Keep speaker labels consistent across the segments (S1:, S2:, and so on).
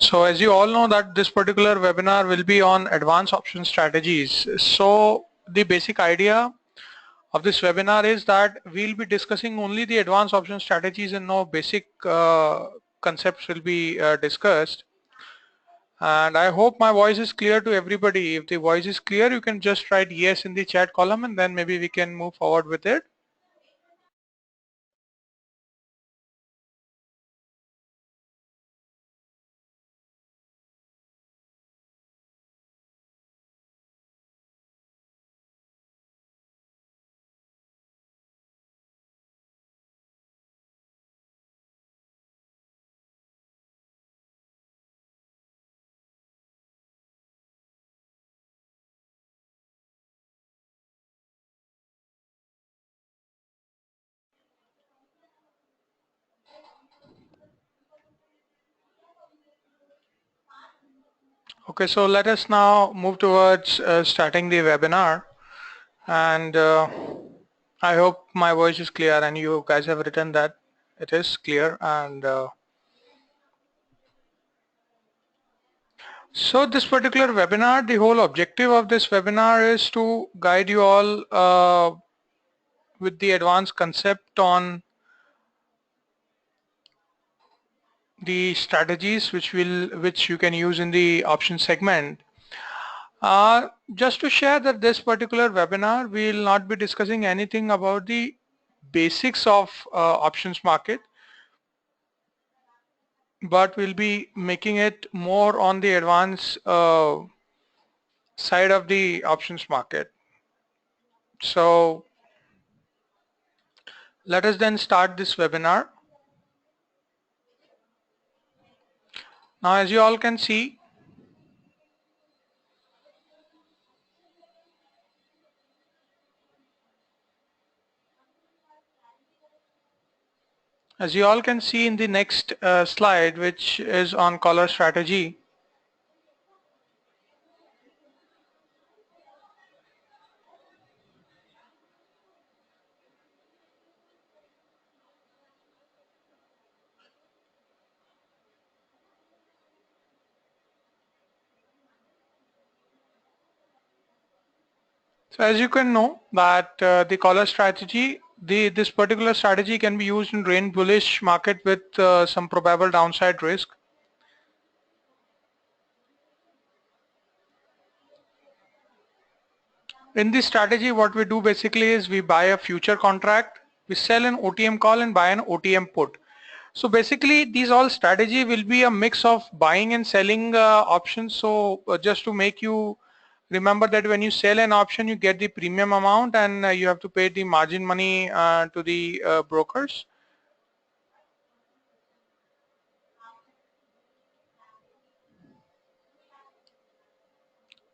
S1: So as you all know that this particular webinar will be on advanced option strategies. So the basic idea of this webinar is that we'll be discussing only the advanced option strategies and no basic concepts will be discussed. And I hope my voice is clear to everybody. If the voice is clear, you can just write yes in the chat column and then maybe we can move forward with it. Okay, so let us now move towards starting the webinar, and I hope my voice is clear and you guys have written that it is clear. And so this particular webinar, the whole objective of this webinar is to guide you all with the advanced concept on the strategies which you can use in the option segment. Just to share that this particular webinar, we will not be discussing anything about the basics of options market, but we'll be making it more on the advanced side of the options market. So let us then start this webinar. Now as you all can see, in the next slide, which is on color strategy. So as you can know that the collar strategy, this particular strategy can be used in range bullish market with some probable downside risk. In this strategy, what we do basically is we buy a future contract, we sell an OTM call and buy an OTM put. So basically these all strategy will be a mix of buying and selling options. So just to make you remember that when you sell an option, you get the premium amount and you have to pay the margin money to the brokers.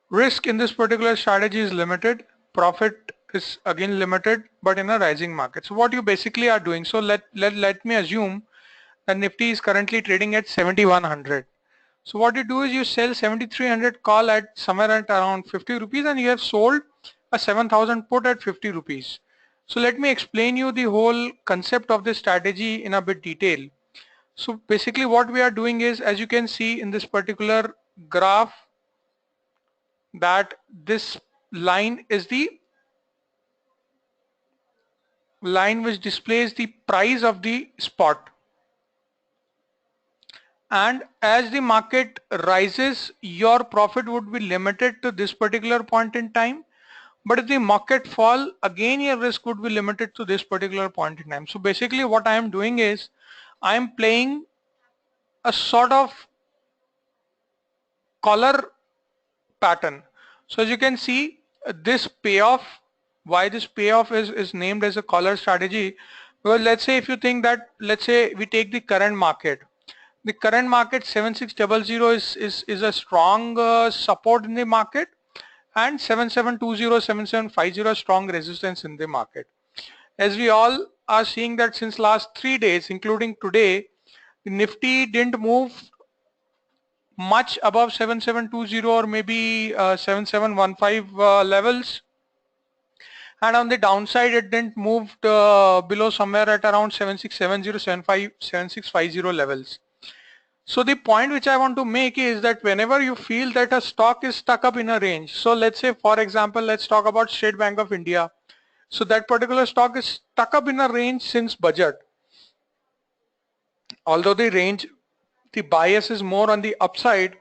S1: Risk in this particular strategy is limited. Profit is again limited, but in a rising market. So what you basically are doing, so let me assume that Nifty is currently trading at 7100. So what you do is you sell 7300 call at somewhere at around 50 rupees and you have sold a 7000 put at 50 rupees. So let me explain you the whole concept of this strategy in a bit detail. So basically what we are doing is, as you can see in this particular graph, that this line is the line which displays the price of the spot, and as the market rises your profit would be limited to this particular point in time, but if the market fall again your risk would be limited to this particular point in time. So basically what I am doing is I am playing a sort of collar pattern. So as you can see, this payoff, why this payoff is named as a collar strategy, because let's say if you think that, let's say we take the current market, 7600 is a strong support in the market, and 7720 7750 strong resistance in the market. As we all are seeing that since last 3 days including today, the Nifty didn't move much above 7720 or maybe 7715 levels, and on the downside it didn't move below somewhere at around 7670 7650 levels. So the point which I want to make is that whenever you feel that a stock is stuck up in a range, so let's say for example, let's talk about State Bank of India. So that particular stock is stuck up in a range since budget. Although the range, the bias is more on the upside,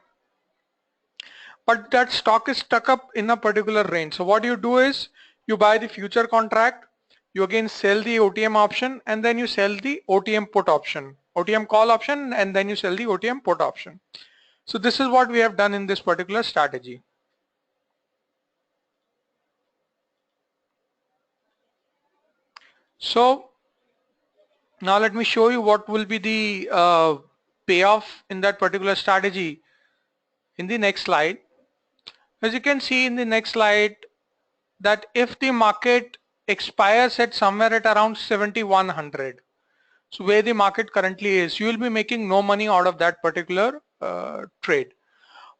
S1: but that stock is stuck up in a particular range. So what you do is you buy the future contract, you again sell the OTM option, and then you sell the OTM put option, OTM call option, and then you sell the OTM put option. So this is what we have done in this particular strategy. So now let me show you what will be the payoff in that particular strategy in the next slide. As you can see in the next slide, that if the market expires at somewhere at around 7100, so where the market currently is, you will be making no money out of that particular trade.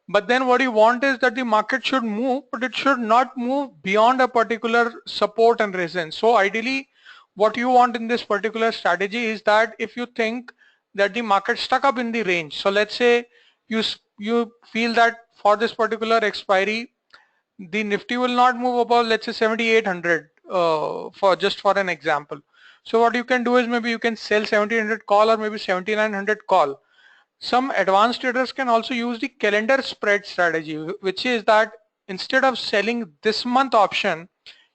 S1: But then what you want is that the market should move, but it should not move beyond a particular support and resistance. So ideally, what you want in this particular strategy is that if you think that the market stuck up in the range, so let's say you feel that for this particular expiry, the Nifty will not move above, let's say 7800, for just for an example. So what you can do is maybe you can sell 1700 call or maybe 7900 call. Some advanced traders can also use the calendar spread strategy, which is that instead of selling this month option,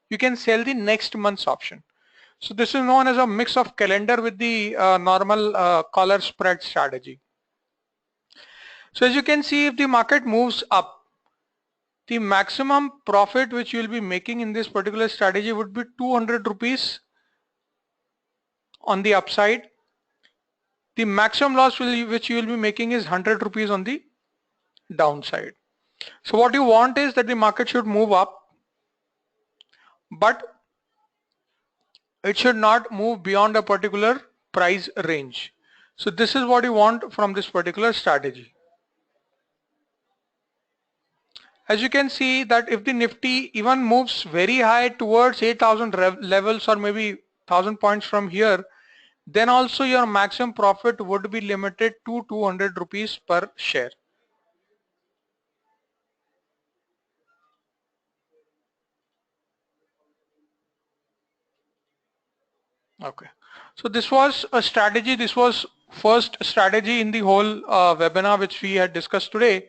S1: you can sell the next month's option. So this is known as a mix of calendar with the normal collar spread strategy. So as you can see, if the market moves up, the maximum profit which you will be making in this particular strategy would be 200 rupees on the upside. The maximum loss which you will be making is 100 rupees on the downside. So what you want is that the market should move up, but it should not move beyond a particular price range. So this is what you want from this particular strategy. As you can see that if the Nifty even moves very high towards 8000 levels or maybe 1000 points from here, then also your maximum profit would be limited to 200 rupees per share. Okay, so this was a strategy. This was first strategy in the whole webinar which we had discussed today.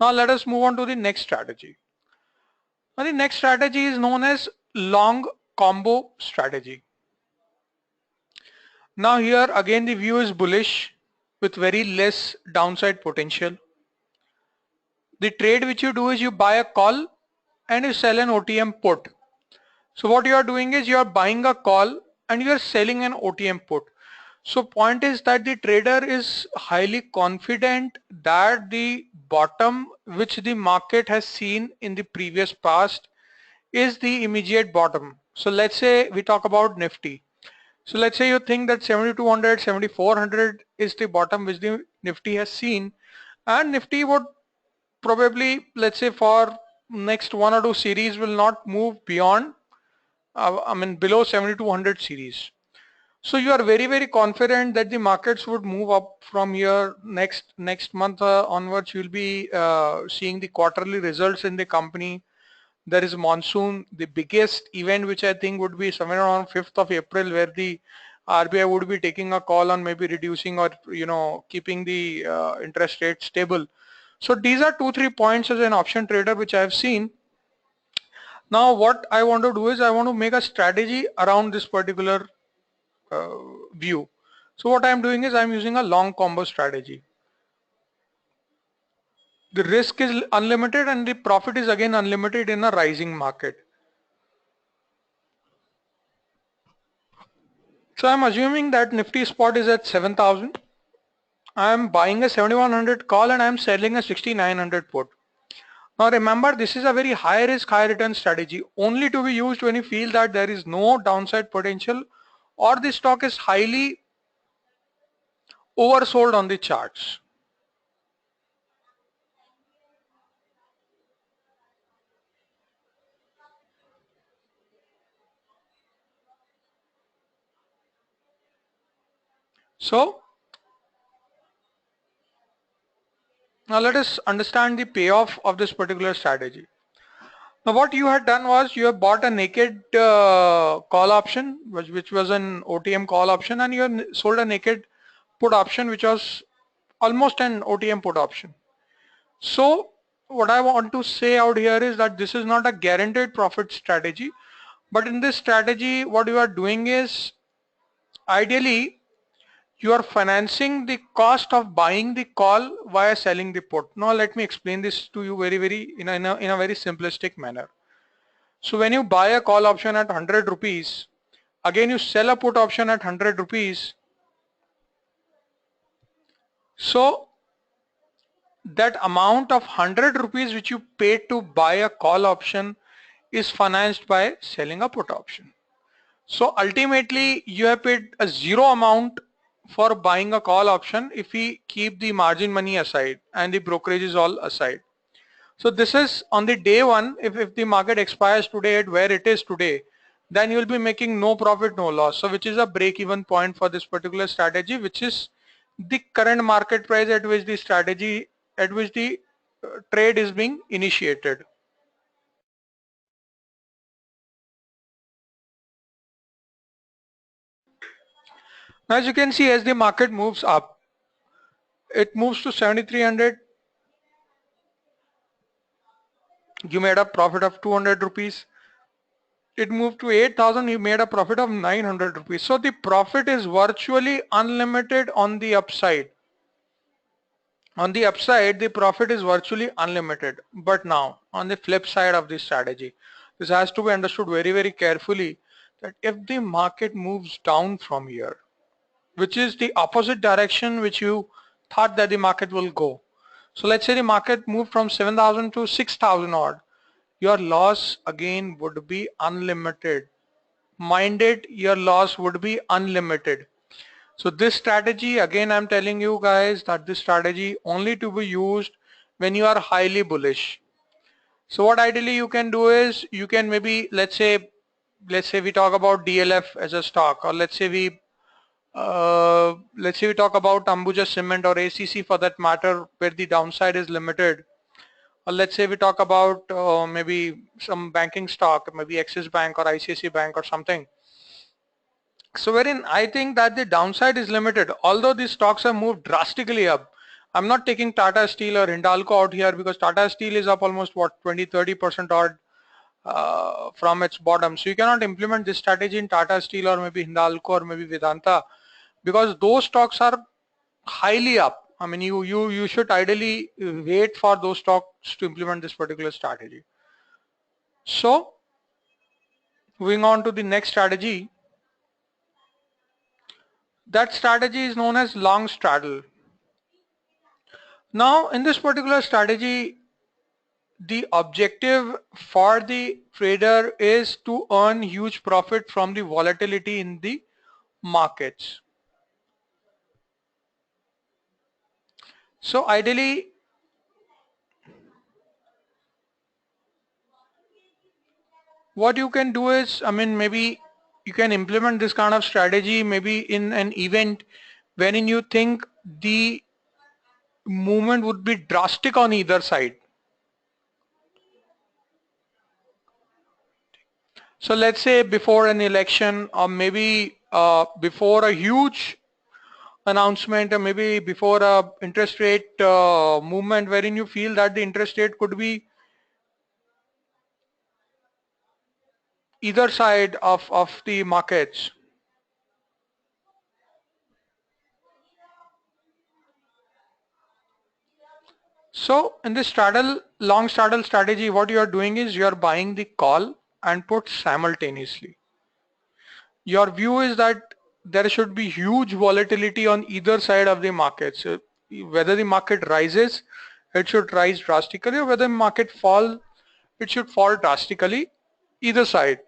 S1: Now let us move on to the next strategy. Now the next strategy is known as long combo strategy. Now here again the view is bullish with very less downside potential. The trade which you do is you buy a call and you sell an OTM put. So what you are doing is you are buying a call and you are selling an OTM put. So point is that the trader is highly confident that the bottom which the market has seen in the previous past is the immediate bottom. So let's say we talk about Nifty. So let's say you think that 7200, 7400 is the bottom which the Nifty has seen, and Nifty would probably, let's say for next one or two series, will not move beyond below 7200 series. So you are very confident that the markets would move up from here. Next month onwards, you'll be seeing the quarterly results in the company. There is monsoon, the biggest event which I think would be somewhere around 5th of April, where the RBI would be taking a call on maybe reducing or keeping the interest rate stable. So these are 2-3 points as an option trader which I have seen. Now what I want to do is I want to make a strategy around this particular view. So what I'm doing is I'm using a long combo strategy. The risk is unlimited and the profit is again unlimited in a rising market. So I'm assuming that Nifty spot is at 7,000. I'm buying a 7100 call and I'm selling a 6900 put. Now remember, this is a very high risk, high return strategy, only to be used when you feel that there is no downside potential or the stock is highly oversold on the charts. So Now let us understand the payoff of this particular strategy. Now what you had done was you have bought a naked call option which was an OTM call option, and you have sold a naked put option which was almost an OTM put option. So what I want to say out here is that this is not a guaranteed profit strategy, but in this strategy what you are doing is ideally you are financing the cost of buying the call via selling the put. Now let me explain this to you very in a very simplistic manner. So when you buy a call option at 100 rupees, again you sell a put option at 100 rupees. So that amount of 100 rupees which you paid to buy a call option is financed by selling a put option. So ultimately you have paid a zero amount for buying a call option if we keep the margin money aside and the brokerage is all aside. So this is on the day one. If the market expires today at where it is today, then you will be making no profit, no loss. So which is a break even point for this particular strategy, which is the current market price at which the strategy, at which the trade is being initiated. Now as you can see, as the market moves up, it moves to 7300, you made a profit of 200 rupees. It moved to 8000, you made a profit of 900 rupees. So the profit is virtually unlimited on the upside. On the upside, the profit is virtually unlimited. But now, on the flip side of this strategy, this has to be understood very carefully, that if the market moves down from here, which is the opposite direction which you thought that the market will go. So let's say the market moved from 7,000 to 6,000 odd. Your loss again would be unlimited. Mind it, your loss would be unlimited. So this strategy, again I'm telling you guys that this strategy only to be used when you are highly bullish. So what ideally you can do is you can maybe let's say we talk about DLF as a stock, or let's say we talk about Ambuja Cement or ACC for that matter, where the downside is limited. Or let's say we talk about maybe some banking stock, maybe Axis Bank or ICICI Bank or something. So wherein I think that the downside is limited, although these stocks have moved drastically up. I'm not taking Tata Steel or Hindalco out here because Tata Steel is up almost what 20-30% odd from its bottom. So you cannot implement this strategy in Tata Steel or maybe Hindalco or maybe Vedanta, because those stocks are highly up. I mean, you should ideally wait for those stocks to implement this particular strategy. So moving on to the next strategy, that strategy is known as long straddle. Now in this particular strategy, the objective for the trader is to earn huge profit from the volatility in the markets. So ideally what you can do is, I mean, maybe you can implement this kind of strategy maybe in an event wherein you think the movement would be drastic on either side. So let's say before an election, or maybe before a huge announcement, or maybe before a interest rate movement wherein you feel that the interest rate could be either side of the markets. So in this long straddle strategy, what you are doing is you are buying the call and put simultaneously. Your view is that there should be huge volatility on either side of the market. So whether the market rises, it should rise drastically, or whether the market fall, it should fall drastically, either side.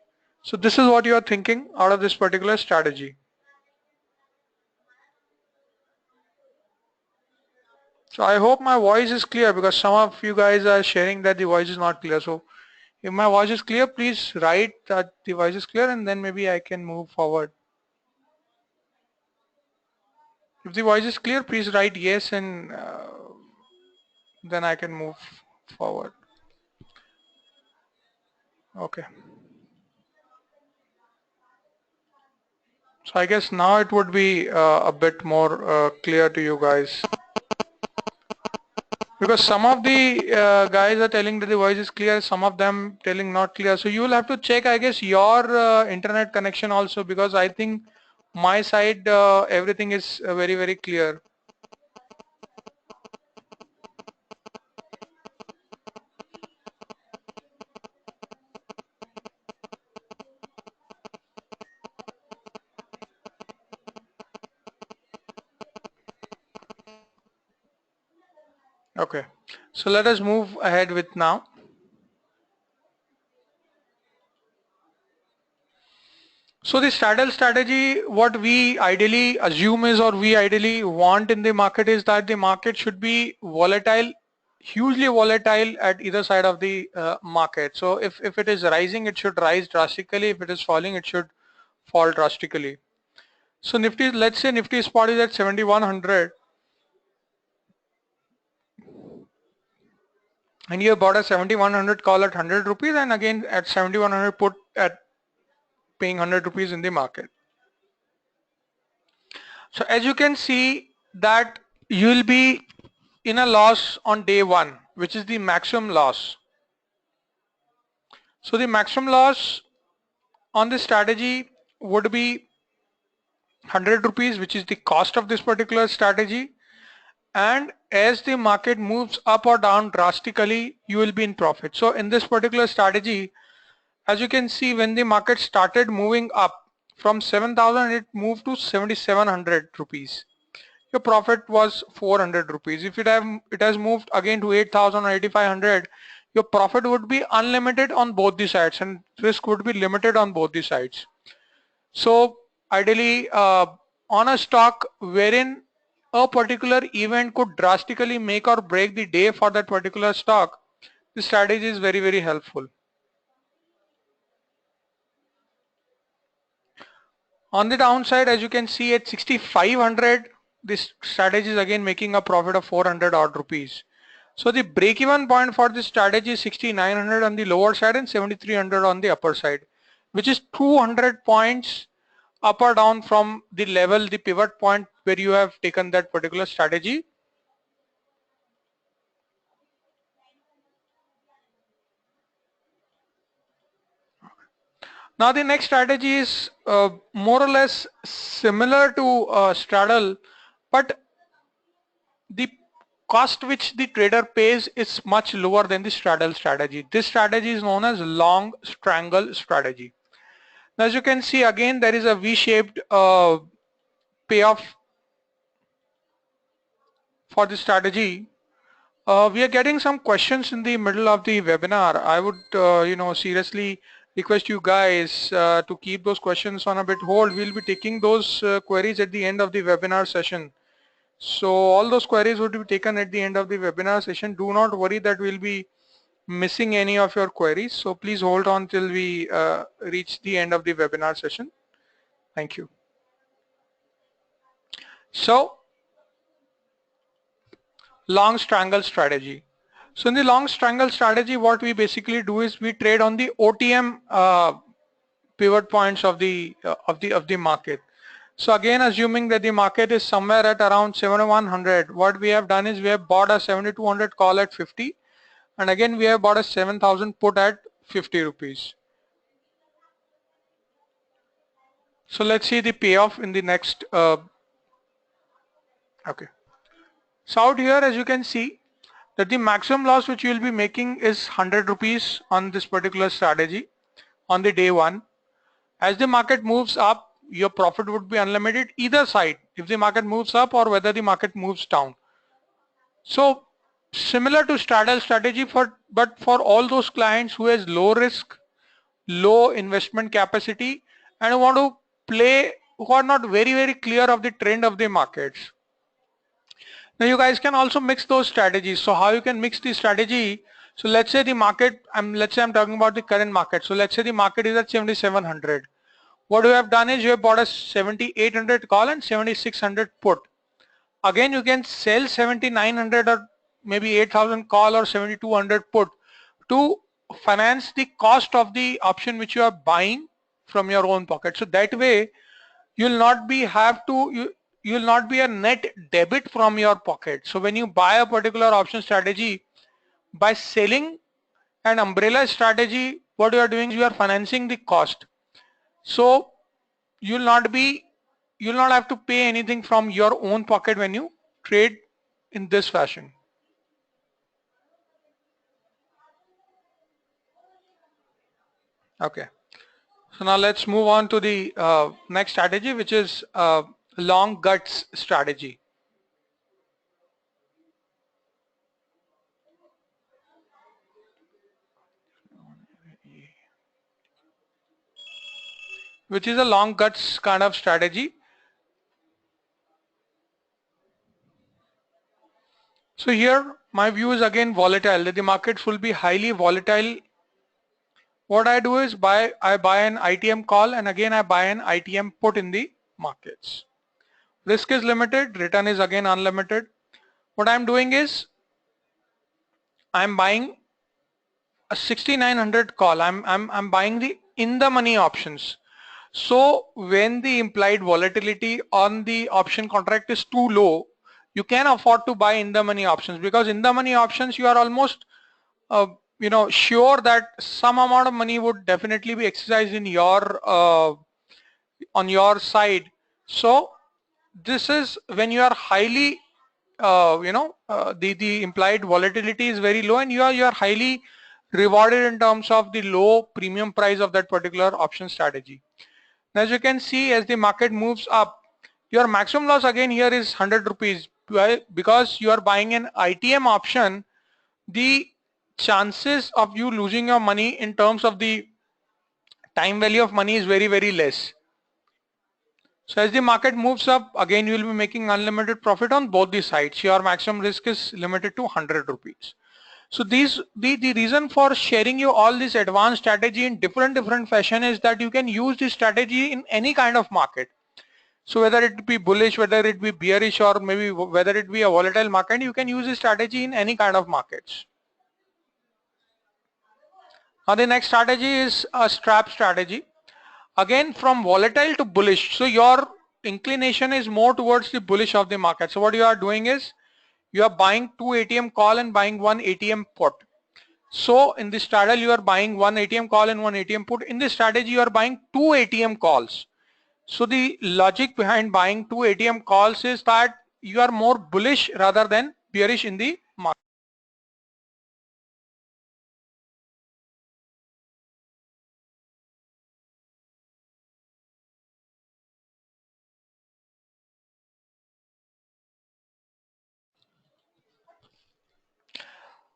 S1: So this is what you are thinking out of this particular strategy. So I hope my voice is clear, because some of you guys are sharing that the voice is not clear. So if my voice is clear, please write that the voice is clear, and then maybe I can move forward. If the voice is clear, please write yes, and then I can move forward. Okay. So I guess now it would be a bit more clear to you guys, because some of the guys are telling that the voice is clear, some of them telling not clear. So you will have to check, I guess, your internet connection also, because I think my side everything is very clear. Okay, so let us move ahead with now. So the straddle strategy, what we ideally assume is, or we ideally want in the market, is that the market should be volatile, hugely volatile at either side of the market. So if it is rising, it should rise drastically. If it is falling, it should fall drastically. So Nifty, let's say Nifty spot is at 7100 and you have bought a 7100 call at 100 rupees, and again at 7100 put at paying 100 rupees in the market. So as you can see that you will be in a loss on day one, which is the maximum loss. So the maximum loss on this strategy would be 100 rupees, which is the cost of this particular strategy. And as the market moves up or down drastically, you will be in profit. So in this particular strategy, as you can see, when the market started moving up from 7,000, it moved to 7,700 rupees. Your profit was 400 rupees. If it has moved again to 8,000 or 8,500, your profit would be unlimited on both the sides, and risk would be limited on both the sides. So ideally, on a stock wherein a particular event could drastically make or break the day for that particular stock, the strategy is very helpful. On the downside, as you can see, at 6,500, this strategy is again making a profit of 400 odd rupees. So the break-even point for this strategy is 6,900 on the lower side and 7,300 on the upper side, which is 200 points up or down from the level, the pivot point where you have taken that particular strategy. Now the next strategy is more or less similar to straddle, but the cost which the trader pays is much lower than the straddle strategy. This strategy is known as long strangle strategy. Now, as you can see, again there is a V-shaped payoff for the strategy. We are getting some questions in the middle of the webinar. I would seriously request you guys to keep those questions on a bit hold. We'll be taking those queries at the end of the webinar session. So all those queries would be taken at the end of the webinar session. Do not worry that we'll be missing any of your queries. So please hold on till we reach the end of the webinar session. Thank you. So long strangle strategy. So in the long strangle strategy, what we basically do is we trade on the OTM pivot points of the market. So again, assuming that the market is somewhere at around 7,100, what we have done is we have bought a 7,200 call at 50, and again we have bought a 7,000 put at 50 rupees. So let's see the payoff in the next. Okay. So out here, as you can see, that the maximum loss which you will be making is 100 rupees on this particular strategy on the day one. As the market moves up, your profit would be unlimited either side, if the market moves up or whether the market moves down. So similar to straddle strategy, but for all those clients who has low risk, low investment capacity, and want to play, who are not very clear of the trend of the markets. Now you guys can also mix those strategies. So how you can mix the strategy? So let's say the market, let's say I'm talking about the current market. So let's say the market is at 7,700. What you have done is you have bought a 7,800 call and 7,600 put. Again, you can sell 7,900 or maybe 8,000 call or 7,200 put to finance the cost of the option which you are buying from your own pocket. So that way you'll not be have to you'll not be a net debit from your pocket. So when you buy a particular option strategy, by selling an umbrella strategy, what you are doing is you are financing the cost. So you'll not be you'll not have to pay anything from your own pocket when you trade in this fashion. Okay, so now let's move on to the next strategy, which is long guts strategy. Which is a long guts kind of strategy. So here my view is again volatile, that the markets will be highly volatile. What I do is I buy an ITM call and again I buy an ITM put in the markets. Risk is limited, return is again unlimited. What I'm doing is I'm buying a 6900 call. I'm buying the in the money options. So when the implied volatility on the option contract is too low, you can afford to buy in the money options, because in the money options you are almost uh, sure that some amount of money would definitely be exercised in your on your side. So this is when you are highly the implied volatility is very low and you are highly rewarded in terms of the low premium price of that particular option strategy. Now, as you can see, as the market moves up, your maximum loss again here is 100 rupees. Why? Because you are buying an ITM option, the chances of you losing your money in terms of the time value of money is very less. So as the market moves up, again you will be making unlimited profit on both the sides. Your maximum risk is limited to 100 rupees. So the reason for sharing you all this advanced strategy in different fashion is that you can use this strategy in any kind of market. So whether it be bullish, whether it be bearish, or maybe whether it be a volatile market, you can use this strategy in any kind of markets. Now the next strategy is a strap strategy. Again from volatile to bullish. So your inclination is more towards the bullish of the market. So what you are doing is you are buying two ATM call and buying one ATM put. So in this straddle you are buying one ATM call and one ATM put. In this strategy you are buying two ATM calls. So the logic behind buying two ATM calls is that you are more bullish rather than bearish in the market.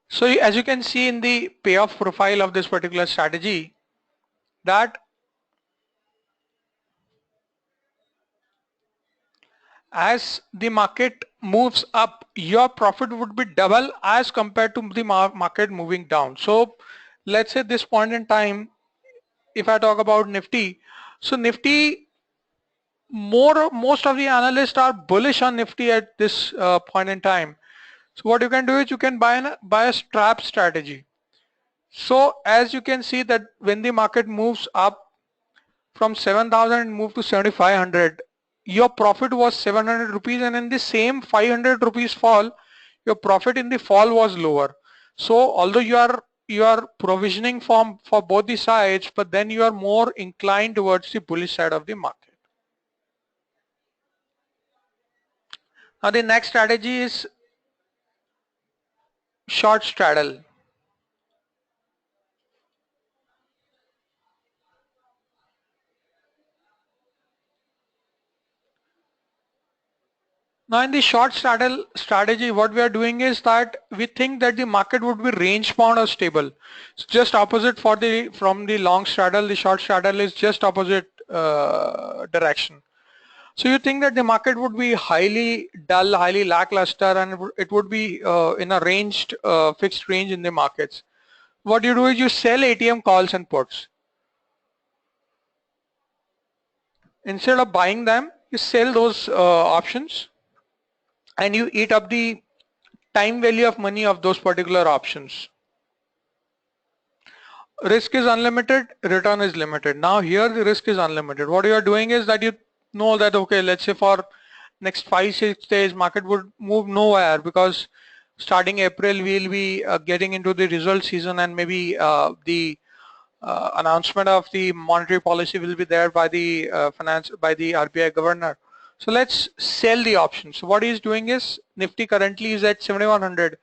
S1: So as you can see in the payoff profile of this particular strategy, that as the market moves up, your profit would be double as compared to the market moving down. So let's say this point in time, if I talk about Nifty, so Nifty, most of the analysts are bullish on Nifty at this point in time. So what you can do is you can buy a strap strategy. So as you can see that when the market moves up from 7,000 and move to 7,500, your profit was 700 rupees, and in the same 500 rupees fall, your profit in the fall was lower. So although you are provisioning for both the sides, but then you are more inclined towards the bullish side of the market. Now the next strategy is short straddle. Now in the short straddle strategy, what we are doing is that we think that the market would be range bound or stable. So just opposite from the long straddle, the short straddle is just opposite direction. So you think that the market would be highly dull, highly lackluster, and it would be in a ranged, fixed range in the markets. What you do is you sell ATM calls and puts. Instead of buying them, you sell those options and you eat up the time value of money of those particular options. Risk is unlimited, return is limited. Now here the risk is unlimited. What you are doing is that you know that, okay, let's say for next 5-6 days market would move nowhere, because starting April we'll be getting into the result season, and maybe the announcement of the monetary policy will be there by the RBI governor. So let's sell the options. So what he's doing is, Nifty currently is at 7100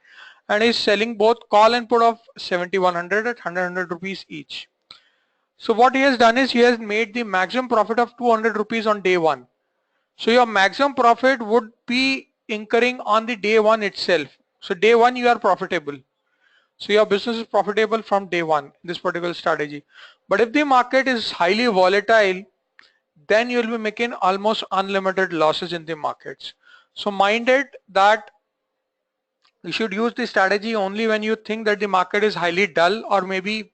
S1: and is selling both call and put of 7100 at 100 rupees each. So what he has done is he has made the maximum profit of 200 rupees on day one. So your maximum profit would be incurring on the day one itself. So day one you are profitable. So your business is profitable from day one, this particular strategy. But if the market is highly volatile, then you will be making almost unlimited losses in the markets. So mind it that you should use the strategy only when you think that the market is highly dull, or maybe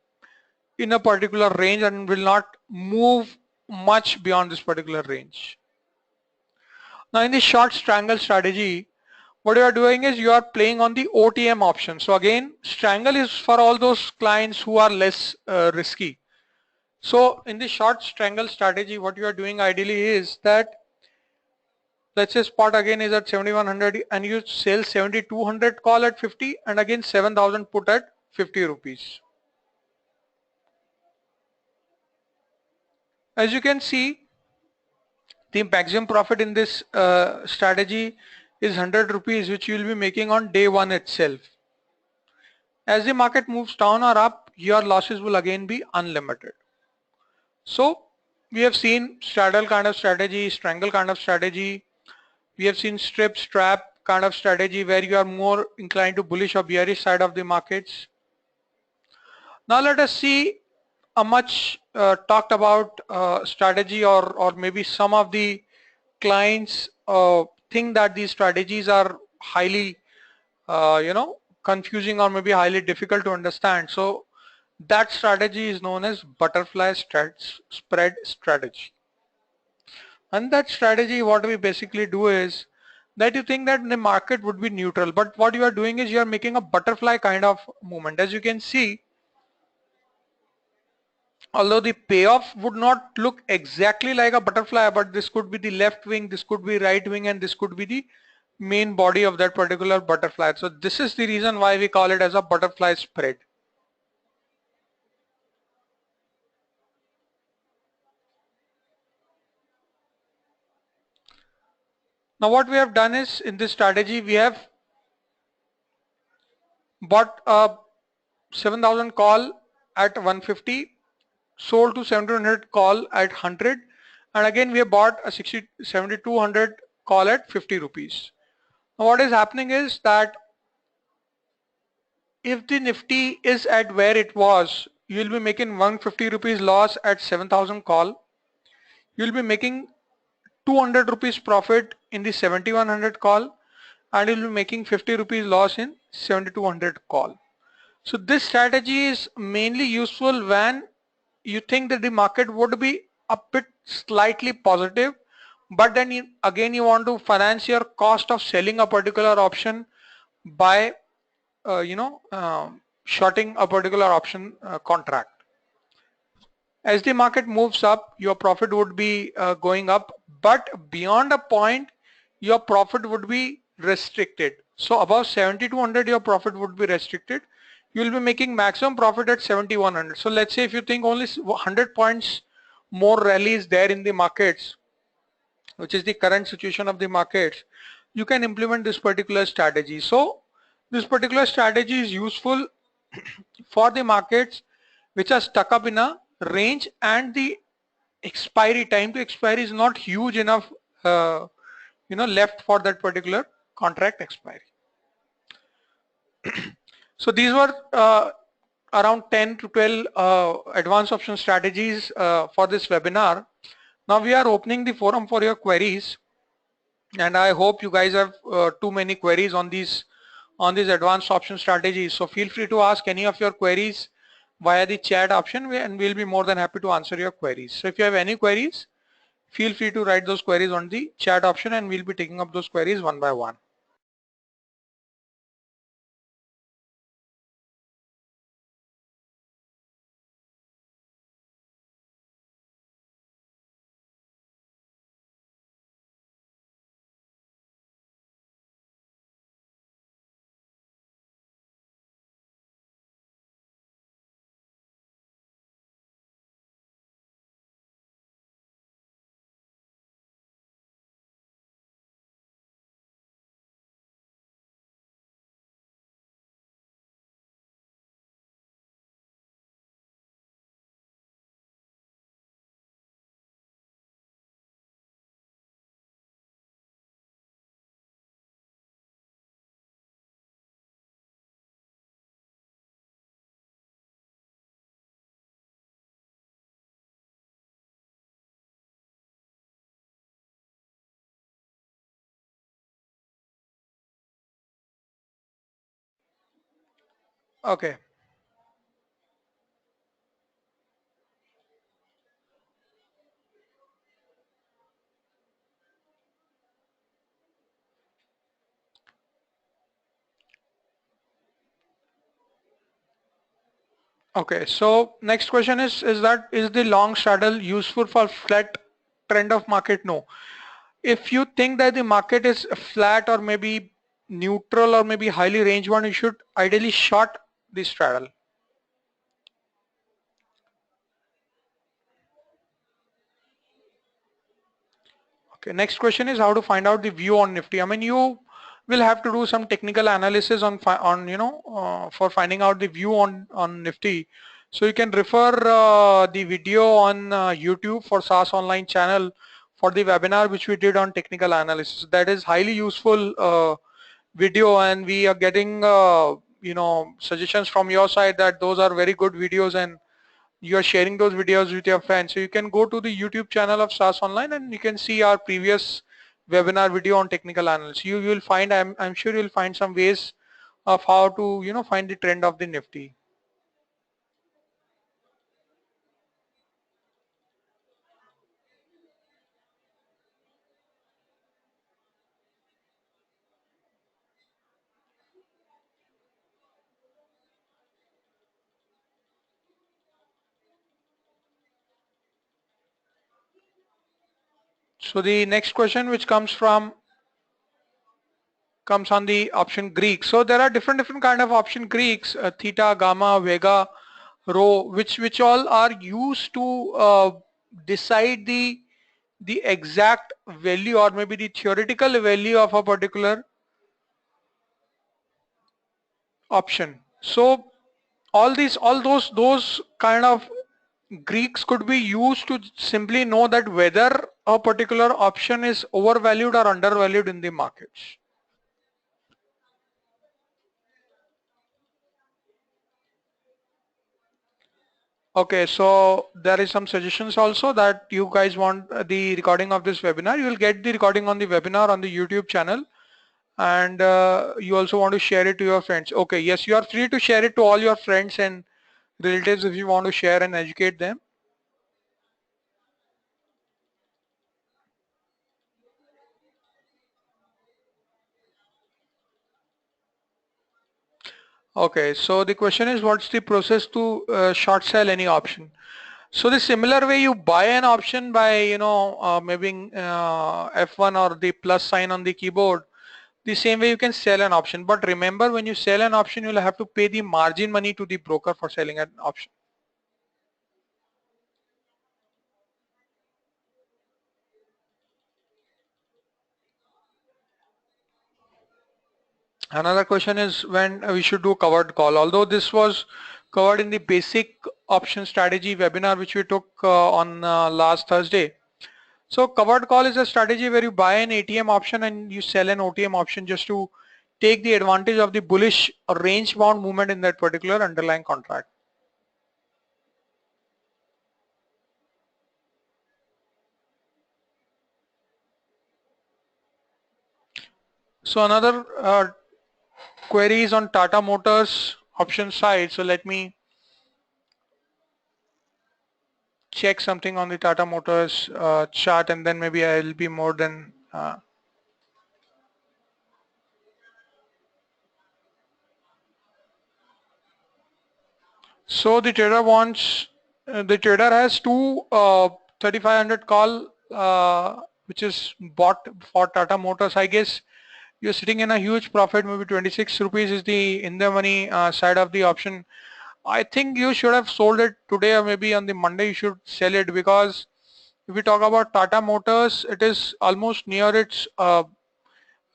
S1: in a particular range and will not move much beyond this particular range. Now in the short strangle strategy, what you are doing is you are playing on the OTM option. So again, strangle is for all those clients who are less risky. So in the short strangle strategy, what you are doing ideally is that, let's say spot again is at 7100 and you sell 7200 call at 50, and again 7000 put at 50 rupees. As you can see, the maximum profit in this strategy is 100 rupees, which you will be making on day one itself. As the market moves down or up, your losses will again be unlimited. So we have seen straddle kind of strategy, strangle kind of strategy. We have seen strip, strap kind of strategy, where you are more inclined to bullish or bearish side of the markets. Now let us see a much talked about strategy, or maybe some of the clients think that these strategies are highly confusing, or maybe highly difficult to understand. So that strategy is known as butterfly spread strategy. And that strategy, what we basically do is that you think that the market would be neutral, but what you are doing is you are making a butterfly kind of movement. As you can see, although the payoff would not look exactly like a butterfly, but this could be the left wing, this could be right wing, and this could be the main body of that particular butterfly. So this is the reason why we call it as a butterfly spread. Now what we have done is, in this strategy we have bought a 7000 call at 150, sold to 7200 call at 100, and again we have bought a 7200 call at 50 rupees. Now what is happening is that if the Nifty is at where it was, you will be making 150 rupees loss at 7000 call. You will be making 200 rupees profit in the 7100 call, and you will be making 50 rupees loss in 7200 call. So this strategy is mainly useful when you think that the market would be a bit slightly positive, but then again you want to finance your cost of selling a particular option by shorting a particular option contract. As the market moves up, your profit would be going up, but beyond a point your profit would be restricted. So above 7200 your profit would be restricted. You will be making maximum profit at 7100. So let's say if you think only 100 points more rally is there in the markets, which is the current situation of the markets, you can implement this particular strategy. So this particular strategy is useful for the markets which are stuck up in a range, and the expiry time to expiry is not huge enough left for that particular contract expiry. So these were around 10 to 12 advanced option strategies for this webinar. Now we are opening the forum for your queries, and I hope you guys have too many queries on these advanced option strategies. So feel free to ask any of your queries via the chat option, and we'll be more than happy to answer your queries. So if you have any queries, feel free to write those queries on the chat option, and we'll be taking up those queries one by one. Okay. Okay, so next question is that is the long straddle useful for flat trend of market? No. If you think that the market is flat or maybe neutral or maybe highly range bound, you should ideally short the straddle. Okay, next question is how to find out the view on Nifty. I mean, you will have to do some technical analysis on for finding out the view on Nifty. So you can refer the video on YouTube for SAS Online channel for the webinar which we did on technical analysis. That is highly useful video, and we are getting suggestions from your side that those are very good videos, and you are sharing those videos with your friends. So you can go to the YouTube channel of SAS Online and you can see our previous webinar video on technical analysis. You will find, I'm sure you'll find some ways of how to, find the trend of the Nifty. So the next question which comes on the option Greek. So there are different kind of option Greeks, theta, gamma, vega, rho, which all are used to decide the exact value or maybe the theoretical value of a particular option. So all those kind of Greeks could be used to simply know that whether a particular option is overvalued or undervalued in the markets. Okay, so there is some suggestions also that you guys want the recording of this webinar. You will get the recording on the webinar on the YouTube channel, and you also want to share it to your friends. Okay, yes, you are free to share it to all your friends and relatives if you want to share and educate them. Okay, so the question is what's the process to short sell any option? So the similar way you buy an option by maybe F1 or the plus sign on the keyboard, the same way you can sell an option. But remember, when you sell an option, you'll have to pay the margin money to the broker for selling an option. Another question is when we should do covered call. Although this was covered in the basic option strategy webinar which we took on last Thursday. So covered call is a strategy where you buy an ATM option and you sell an OTM option just to take the advantage of the bullish range bound movement in that particular underlying contract. So another query is on Tata Motors option side. So let me check something on the Tata Motors chart, and then maybe I'll be more than so the trader wants, the trader has two 3500 call which is bought for Tata Motors. I guess you're sitting in a huge profit, maybe 26 rupees is the in the money side of the option. I think you should have sold it today or maybe on the Monday you should sell it, because if we talk about Tata Motors, it is almost near its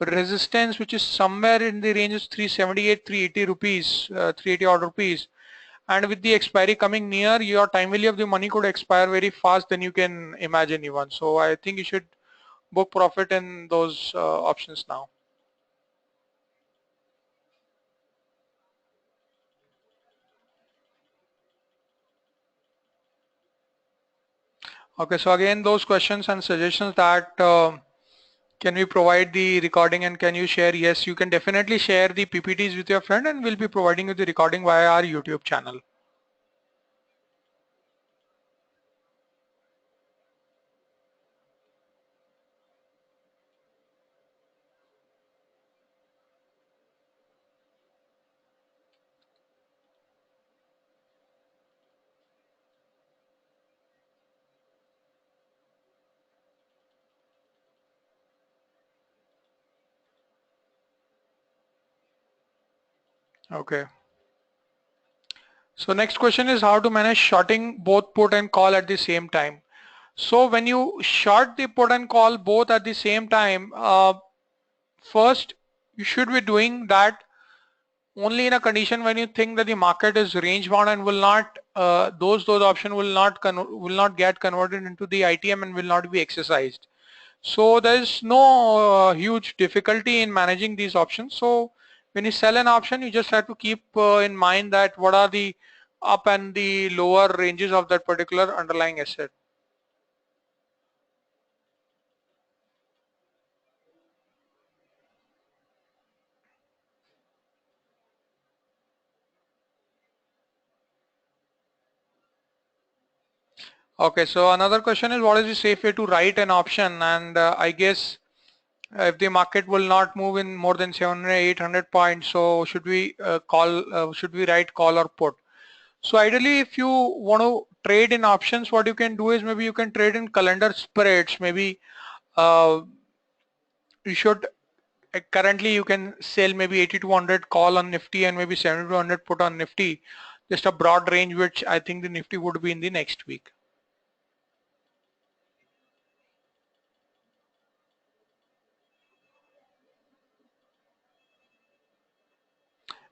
S1: resistance, which is somewhere in the range of 378 380 rupees, 380 odd rupees, and with the expiry coming near, your time value of the money could expire very fast than you can imagine even. So I think you should book profit in those options now. Okay, so again those questions and suggestions that Can we provide the recording and can you share? Yes, you can definitely share the PPTs with your friend and we'll be providing you the recording via our YouTube channel. Okay. So next question is how to manage shorting both put and call at the same time. So when you short the put and call both at the same time, first you should be doing that only in a condition when you think that the market is range bound and will not those options will not get converted into the ITM and will not be exercised. So there is no huge difficulty in managing these options. So when you sell an option, you just have to keep in mind that what are the up and the lower ranges of that particular underlying asset. Okay, so another question is what is the safe way to write an option? And I guess if the market will not move in more than 700, 800 points, so should we write call or put? So ideally, if you want to trade in options, what you can do is maybe you can trade in calendar spreads. Maybe uh, you should currently you can sell maybe 80 to 100 call on Nifty and maybe 70 to 100 put on Nifty. Just a broad range, which I think the Nifty would be in the next week.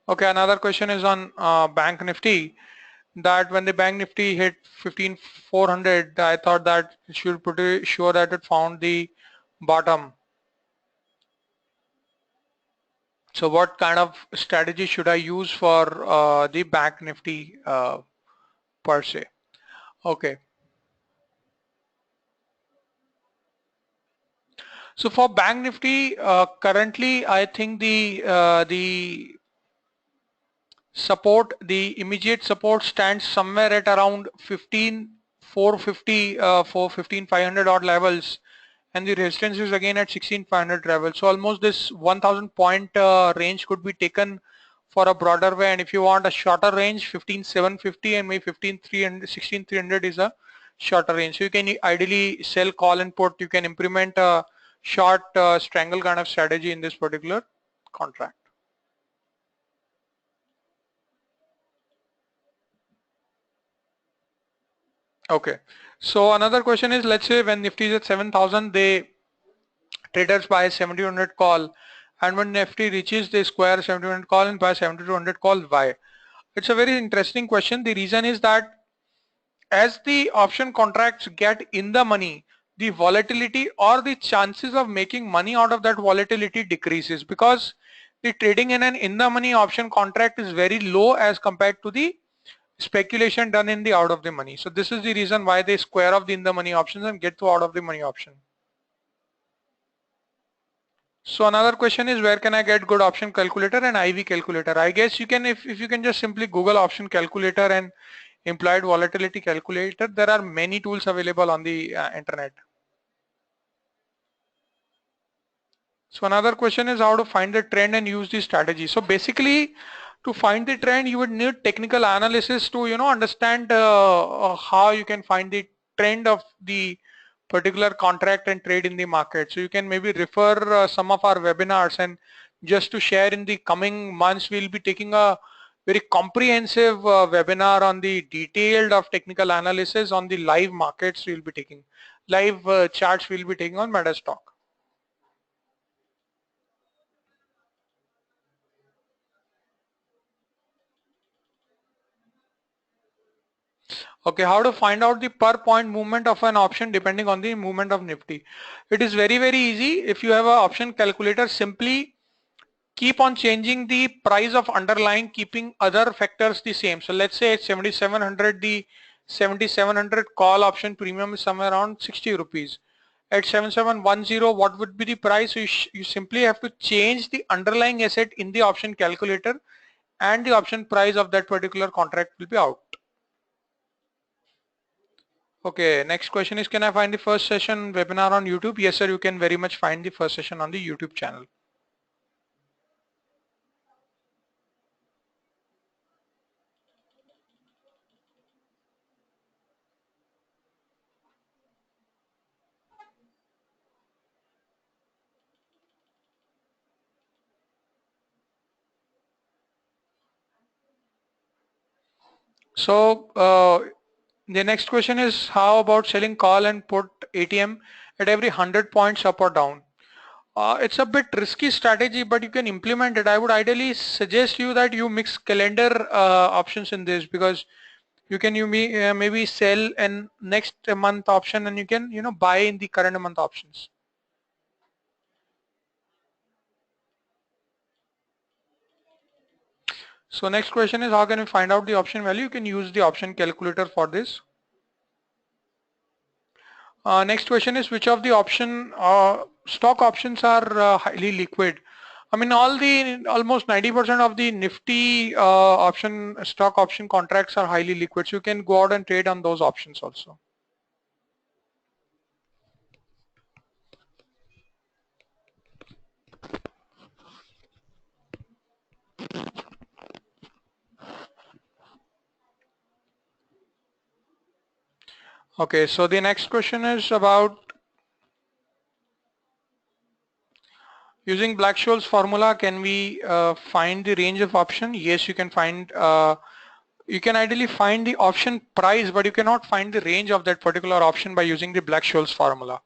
S1: Okay, another question is on Bank Nifty. That when the Bank Nifty hit 15,400, I thought that it should pretty sure that it found the bottom. So what kind of strategy should I use for the Bank Nifty per se? Okay. So for Bank Nifty, currently I think the immediate support stands somewhere at around 15,450 for 15,500 odd levels, and the resistance is again at 16,500 level. So almost this 1,000 point range could be taken for a broader way, and if you want a shorter range, 15,750 and maybe 15,300, 16,300 is a shorter range. So you can ideally sell call and put. You can implement a short strangle kind of strategy in this particular contract. Okay. So another question is, let's say when Nifty is at 7,000, they traders buy 7,200 call, and when Nifty reaches the square 7,200 call and buy 7,200 call, why? It's a very interesting question. The reason is that as the option contracts get in the money, the volatility or the chances of making money out of that volatility decreases, because the trading in an in the money option contract is very low as compared to the speculation done in the out of the money. So this is the reason why they square off the in the money options and get to out of the money option. So another question is, where can I get good option calculator and IV calculator? I guess you can, if you can just simply Google option calculator and implied volatility calculator, there are many tools available on the internet. So another question is how to find the trend and use the strategy. So basically, to find the trend, you would need technical analysis to understand how you can find the trend of the particular contract and trade in the market. So you can maybe refer some of our webinars, and just to share, in the coming months we'll be taking a very comprehensive webinar on the detailed of technical analysis on the live markets. We'll be taking live charts we'll be taking on Metastock. Okay, how to find out the per point movement of an option depending on the movement of Nifty? It is very easy. If you have an option calculator, simply keep on changing the price of underlying, keeping other factors the same. So let's say it's 7,700, the 7,700 call option premium is somewhere around 60 rupees, at 7710, what would be the price? So you simply have to change the underlying asset in the option calculator and the option price of that particular contract will be out. Okay, next question is, can I find the first session webinar on YouTube? Yes sir, you can very much find the first session on the YouTube channel. So the next question is, how about selling call and put ATM at every 100 points up or down? It's a bit risky strategy, but you can implement it. I would ideally suggest you that you mix calendar options in this, because you maybe sell in next month option and you can buy in the current month options. So next question is, how can we find out the option value? You can use the option calculator for this. Next question is, which of the stock options are highly liquid? I mean, almost 90% of the Nifty stock option contracts are highly liquid, so you can go out and trade on those options also. Okay, so the next question is about using Black-Scholes formula. Can we find the range of option? Yes, you can find. You can ideally find the option price, but you cannot find the range of that particular option by using the Black-Scholes formula.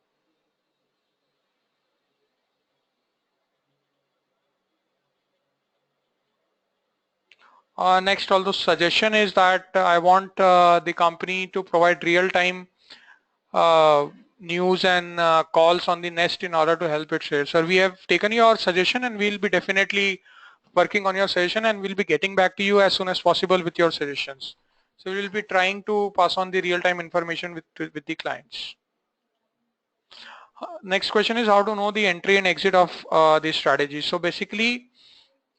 S1: Next, although suggestion is that I want the company to provide real-time news and calls on the nest in order to help it share. So we have taken your suggestion and we'll be definitely working on your suggestion and we'll be getting back to you as soon as possible with your suggestions. So we will be trying to pass on the real-time information with the clients. Next question is, how to know the entry and exit of the strategy. So basically,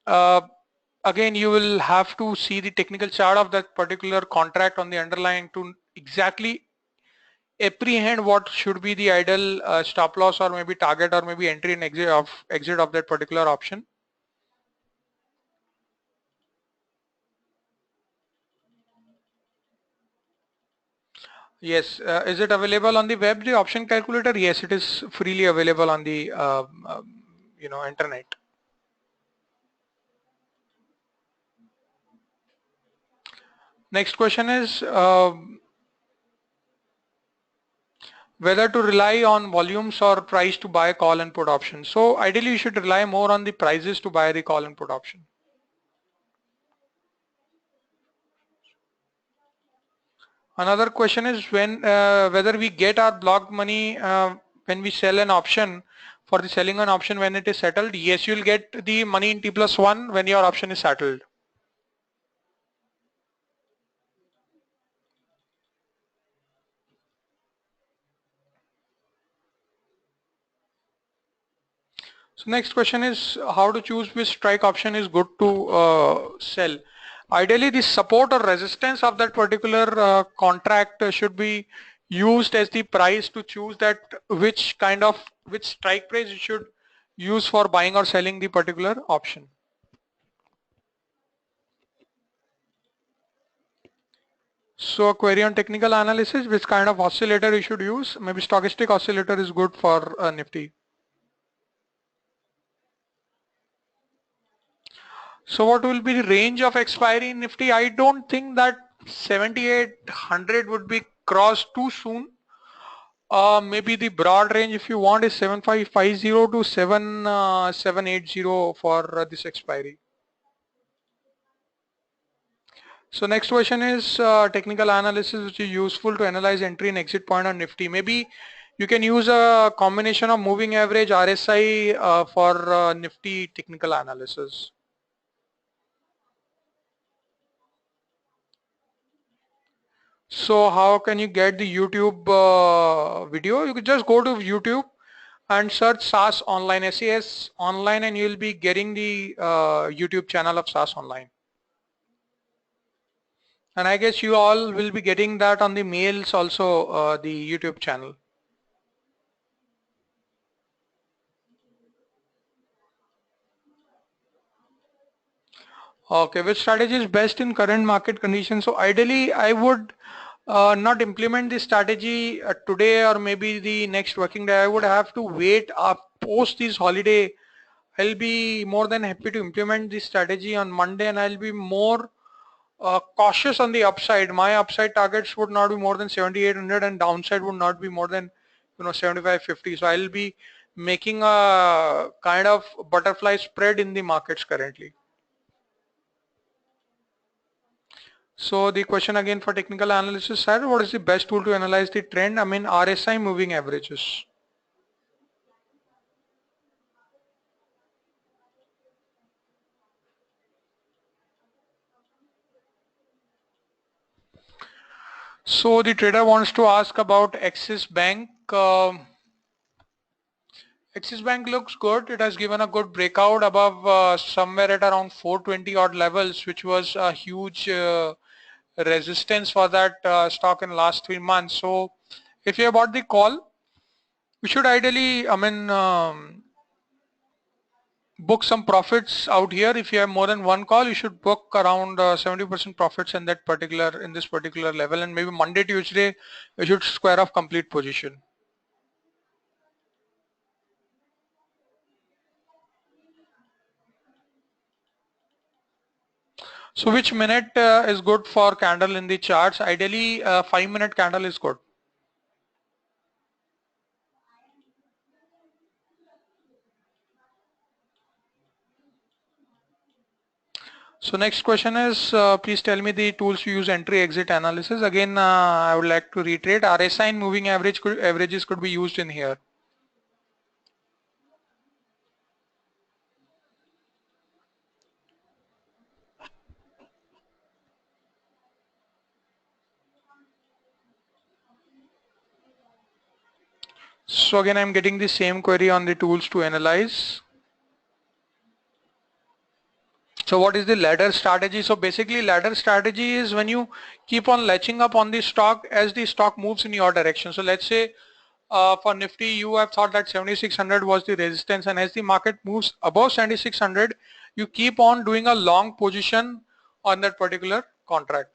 S1: again, you will have to see the technical chart of that particular contract on the underlying to exactly apprehend what should be the ideal stop loss or maybe target or maybe entry and exit of that particular option. Yes, is it available on the web, the option calculator? Yes, it is freely available on the internet. Next question is whether to rely on volumes or price to buy call and put options. So ideally you should rely more on the prices to buy the call and put option. Another question is whether we get our blocked money when we sell an option. For the selling an option when it is settled, yes, you'll get the money in T+1 when your option is settled. So next question is how to choose which strike option is good to sell. Ideally, the support or resistance of that particular contract should be used as the price to choose that which strike price you should use for buying or selling the particular option. So a query on technical analysis, which kind of oscillator you should use? Maybe stochastic oscillator is good for Nifty. So what will be the range of expiry in Nifty? I don't think that 7800 would be crossed too soon. Maybe the broad range if you want is 7550 to 7780 for this expiry. So next question is technical analysis, which is useful to analyze entry and exit point on Nifty. Maybe you can use a combination of moving average RSI for Nifty technical analysis. So how can you get the YouTube video? You could just go to YouTube and search SAS Online, SAS Online, and you'll be getting the YouTube channel of SAS Online. And I guess you all will be getting that on the mails also, the YouTube channel. Okay, which strategy is best in current market conditions? So ideally, I would not implement this strategy today or maybe the next working day. I would have to wait post this holiday. I'll be more than happy to implement this strategy on Monday, and I'll be more cautious on the upside. My upside targets would not be more than 7,800 and downside would not be more than 7550. So I'll be making a kind of butterfly spread in the markets currently. So the question again for technical analysis, sir, what is the best tool to analyze the trend? I mean RSI moving averages. So the trader wants to ask about Axis Bank. Axis Bank looks good. It has given a good breakout above somewhere at around 420 odd levels, which was a huge resistance for that stock in last 3 months. So if you bought the call, you should ideally, book some profits out here. If you have more than one call, you should book around 70% profits in this particular level, and maybe Monday, Tuesday, you should square off complete position. So which minute is good for candle in the charts? Ideally, 5-minute candle is good. So next question is, please tell me the tools you use entry exit analysis. Again, I would like to reiterate, RSI and moving averages could be used in here. So again, I'm getting the same query on the tools to analyze. So what is the ladder strategy? So basically ladder strategy is when you keep on latching up on the stock as the stock moves in your direction. So let's say for Nifty, you have thought that 7600 was the resistance, and as the market moves above 7600, you keep on doing a long position on that particular contract.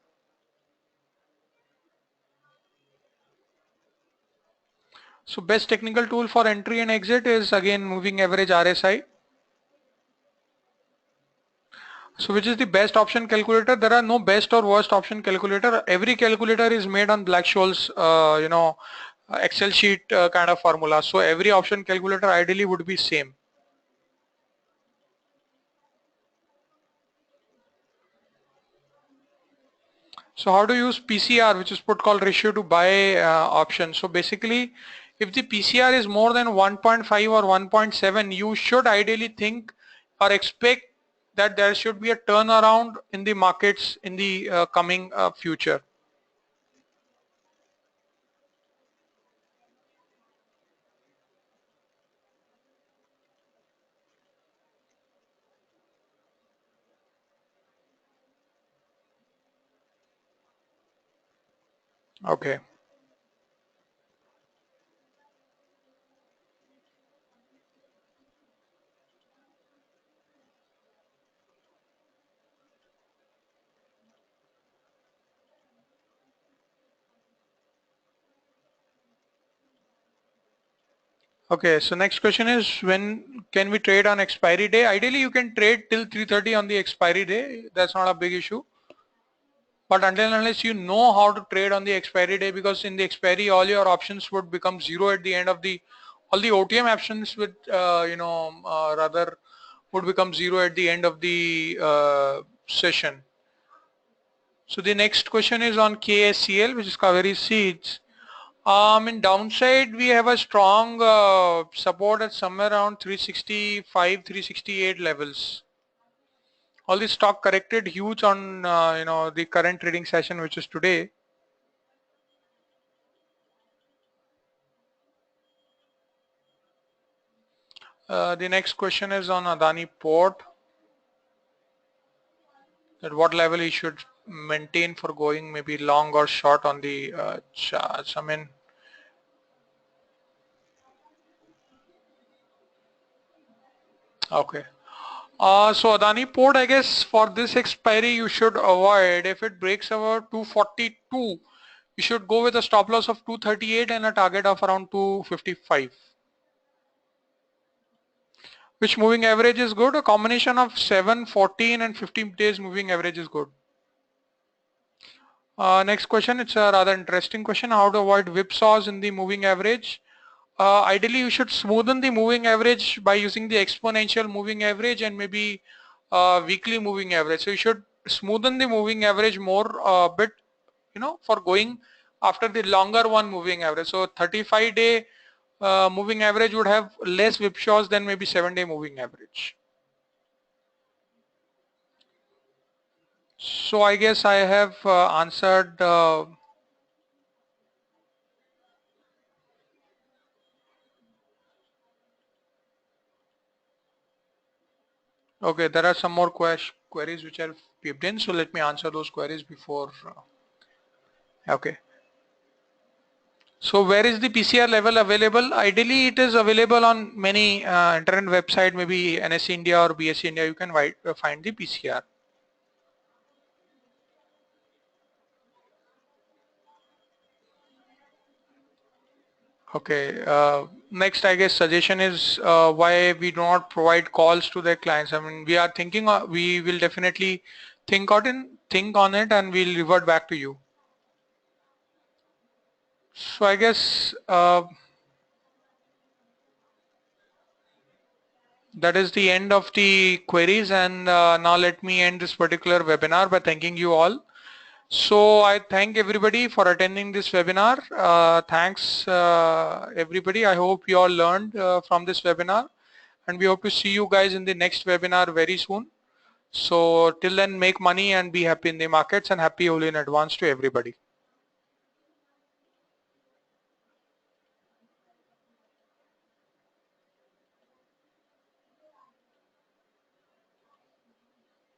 S1: So best technical tool for entry and exit is again moving average RSI. So which is the best option calculator? There are no best or worst option calculator. Every calculator is made on Black-Scholes, Excel sheet kind of formula. So every option calculator ideally would be same. So how to use PCR, which is put call ratio to buy option. So basically, if the PCR is more than 1.5 or 1.7, you should ideally think or expect that there should be a turnaround in the markets in the coming future. Okay. Okay, so next question is, when can we trade on expiry day? Ideally, you can trade till 3:30 on the expiry day. That's not a big issue. But until and unless you know how to trade on the expiry day, because in the expiry, all your options would become zero at the end of all the OTM options would, rather would become zero at the end of the session. So the next question is on KSCL, which is Kaveri Seeds. In downside, we have a strong support at somewhere around 365, 368 levels. All the stock corrected huge on the current trading session, which is today. The next question is on Adani Port. At what level he should maintain for going maybe long or short on the charts. I mean, okay. So Adani Port, I guess for this expiry you should avoid if it breaks over 242. You should go with a stop loss of 238 and a target of around 255. Which moving average is good? A combination of 7, 14 and 15 days moving average is good. Next question, it's a rather interesting question. How to avoid whipsaws in the moving average? Ideally, you should smoothen the moving average by using the exponential moving average and maybe weekly moving average. So you should smoothen the moving average more bit, for going after the longer one moving average. So 35-day moving average would have less whipsaws than maybe 7-day moving average. So I guess I have answered. Okay, there are some more queries which are peeped in, so let me answer those queries before. Okay. So where is the PCR level available? Ideally, it is available on many internet website, maybe NSE India or BSE India. You can find the PCR. Okay. Next, I guess suggestion is why we do not provide calls to their clients. I mean, we are thinking. We will definitely think on it, and we'll revert back to you. So I guess that is the end of the queries, and now let me end this particular webinar by thanking you all. So I thank everybody for attending this webinar. Thanks everybody. I hope you all learned from this webinar, and we hope to see you guys in the next webinar very soon. So till then, make money and be happy in the markets, and happy Holi in advance to everybody.